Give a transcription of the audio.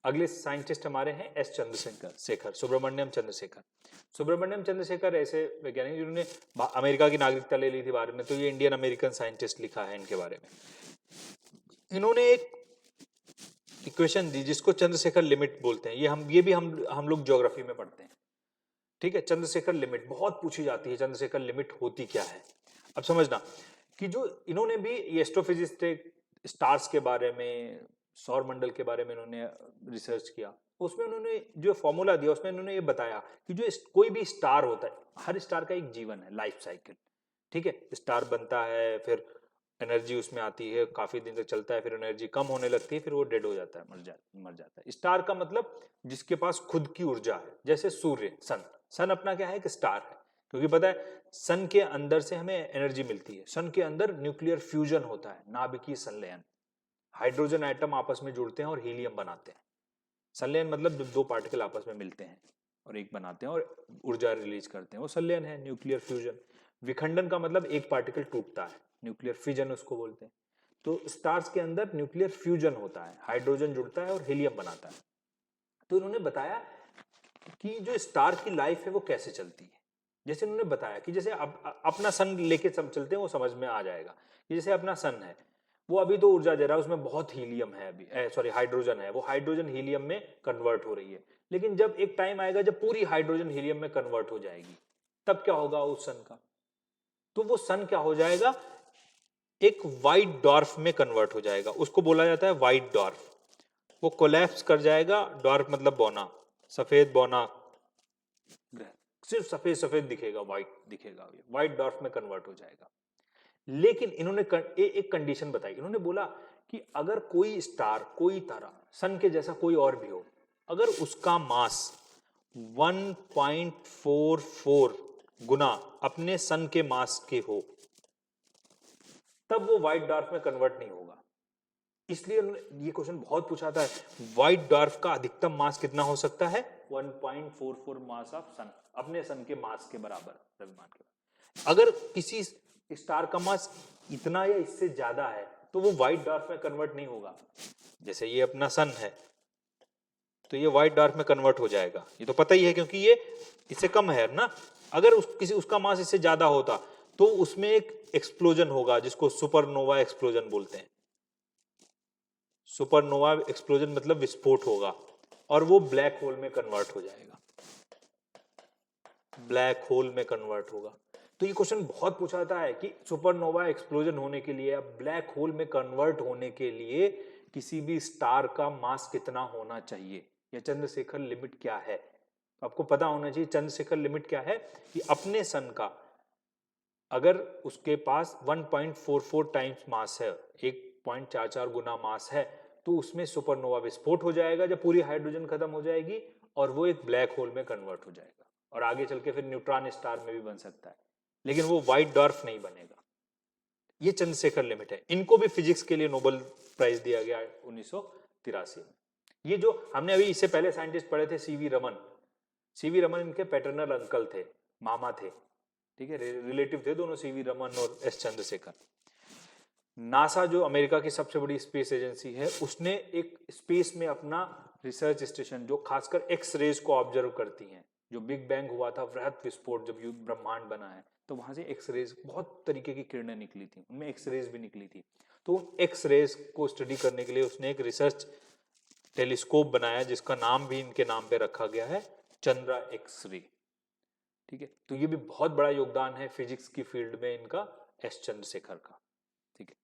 अगले साइंटिस्ट हमारे हैं एस चंद्रशेखर, सुब्रमण्यम चंद्रशेखर। सुब्रमण्यम चंद्रशेखर ऐसे वैज्ञानिक जिन्होंने अमेरिका की नागरिकता ले ली थी बाद में, तो ये इंडियन अमेरिकन साइंटिस्ट लिखा है इनके बारे में। इन्होंने एक इक्वेशन दी जिसको चंद्रशेखर लिमिट बोलते हैं। ये भी हम लोग ज्योग्राफी में पढ़ते हैं, ठीक है। चंद्रशेखर लिमिट बहुत पूछी जाती है, चंद्रशेखर लिमिट होती क्या है। अब समझना कि जो इन्होंने भी ये एस्ट्रोफिजिक्स थे, स्टार्स के बारे में, सौर मंडल के बारे में इन्होंने रिसर्च किया। उसमें उन्होंने जो फॉर्मूला दिया उसमें इन्होंने ये बताया कि जो कोई भी स्टार होता है, हर स्टार का एक जीवन है, लाइफ साइकिल, ठीक है। स्टार बनता है, फिर एनर्जी उसमें आती है, काफी दिन तक चलता है, फिर एनर्जी कम होने लगती है, फिर वो डेड हो जाता है, मर जाता है। स्टार का मतलब जिसके पास खुद की ऊर्जा है, जैसे सूर्य, सन अपना क्या है, कि स्टार है। क्योंकि पता है सन के अंदर से हमें एनर्जी मिलती है। सन के अंदर न्यूक्लियर फ्यूजन होता है, नाभिकीय संलयन, हाइड्रोजन एटम आपस में जुड़ते हैं और हीलियम बनाते हैं। संलयन मतलब जब दो पार्टिकल आपस में मिलते हैं और एक बनाते हैं और ऊर्जा रिलीज करते हैं, वो संलयन है, न्यूक्लियर फ्यूजन। विखंडन का मतलब एक पार्टिकल टूटता है, न्यूक्लियर फिजन उसको बोलते हैं। तो स्टार्स के अंदर न्यूक्लियर फ्यूजन होता है, हाइड्रोजन जुड़ता है और हीलियम बनाता है। तो इन्होंने बताया कि जो स्टार की लाइफ है वो कैसे चलती है। जैसे उन्होंने बताया कि जैसे अपना सन लेके चलते हैं, वो समझ में आ जाएगा कि जैसे अपना सन है, वो अभी तो ऊर्जा दे रहा है, उसमें बहुत हीलियम है, अभी सॉरी हाइड्रोजन है, वो हाइड्रोजन हीलियम में कन्वर्ट हो रही है। लेकिन जब एक टाइम आएगा जब पूरी हाइड्रोजन हीलियम में कन्वर्ट हो जाएगी, तब क्या होगा उस सन का, तो वो सन क्या हो जाएगा, एक व्हाइट डॉर्फ में कन्वर्ट हो जाएगा। उसको बोला जाता है व्हाइट डॉर्फ। वो कोलैप्स कर जाएगा, डॉर्फ मतलब बौना, सफेद बौना ग्रह, सिर्फ सफेद सफेद दिखेगा, व्हाइट दिखेगा, व्हाइट डॉर्फ में कन्वर्ट हो जाएगा। लेकिन इन्होंने एक कंडीशन बताई। इन्होंने बोला कि अगर कोई स्टार, कोई तारा सन के जैसा कोई और भी हो, अगर उसका मास 1.44 गुना अपने सन के मास के हो, तब वो व्हाइट डॉर्फ में कन्वर्ट नहीं होगा। इसलिए ये क्वेश्चन बहुत पूछा था, व्हाइट डॉर्फ का अधिकतम मास कितना हो सकता है, 1.44 मास ऑफ सन, अपने सन के मास के बराबर, द्रव्यमान के बराबर। अगर किसी स्टार का मास इतना या इससे ज्यादा है तो वो व्हाइट डॉर्फ में कन्वर्ट नहीं होगा। जैसे ये अपना सन है तो ये व्हाइट डॉर्फ में कन्वर्ट हो जाएगा, ये तो पता ही है क्योंकि ये इससे कम है ना। अगर उसका मास इससे ज्यादा होता तो उसमें एक एक्सप्लोजन होगा जिसको सुपरनोवा एक्सप्लोजन बोलते हैं। सुपरनोवा एक्सप्लोजन मतलब विस्फोट होगा और वो ब्लैक होल में कन्वर्ट हो जाएगा, ब्लैक होल में कन्वर्ट होगा। तो ये क्वेश्चन बहुत पूछा जाता है कि सुपरनोवा एक्सप्लोजन होने के लिए या ब्लैक होल में कन्वर्ट होने के लिए किसी भी स्टार का मास कितना होना चाहिए, या चंद्रशेखर लिमिट क्या है। तो आपको पता होना चाहिए चंद्रशेखर लिमिट क्या है, कि अपने सन का अगर उसके पास 1.44 टाइम्स मास है, 1.44 गुना मास है, तो उसमें सुपरनोवा विस्फोट हो जाएगा जब पूरी हाइड्रोजन खत्म हो जाएगी और वो एक ब्लैक होल में कन्वर्ट हो जाएगा और आगे चल के फिर न्यूट्रॉन स्टार में भी बन सकता है, लेकिन वो व्हाइट डॉर्फ नहीं बनेगा। ये चंद्रशेखर लिमिट है। इनको भी फिजिक्स के लिए नोबेल प्राइज दिया गया 1983 में। ये जो हमने अभी इससे पहले साइंटिस्ट पढ़े थे, सीवी रमन, सीवी रमन इनके पैटर्नल अंकल थे, मामा थे, ठीक है, रिलेटिव थे दोनों, सीवी रमन और एस चंद्रशेखर। नासा जो अमेरिका की सबसे बड़ी स्पेस एजेंसी है, उसने एक स्पेस में अपना रिसर्च स्टेशन जो खासकर एक्स रेज को ऑब्जर्व करती हैं, जो बिग बैंग हुआ था, वृहत विस्फोट जब ब्रह्मांड बना है, तो वहां से एक्स रेज, बहुत तरीके की किरणें निकली थी, उनमें एक्स रेज भी निकली थी। तो एक्स रेज को स्टडी करने के लिए उसने एक रिसर्च टेलीस्कोप बनाया जिसका नाम भी इनके नाम पे रखा गया है, चंद्रा एक्स रे, ठीक है। तो ये भी बहुत बड़ा योगदान है फिजिक्स की फील्ड में इनका, एस चंद्रशेखर का, ठीक है।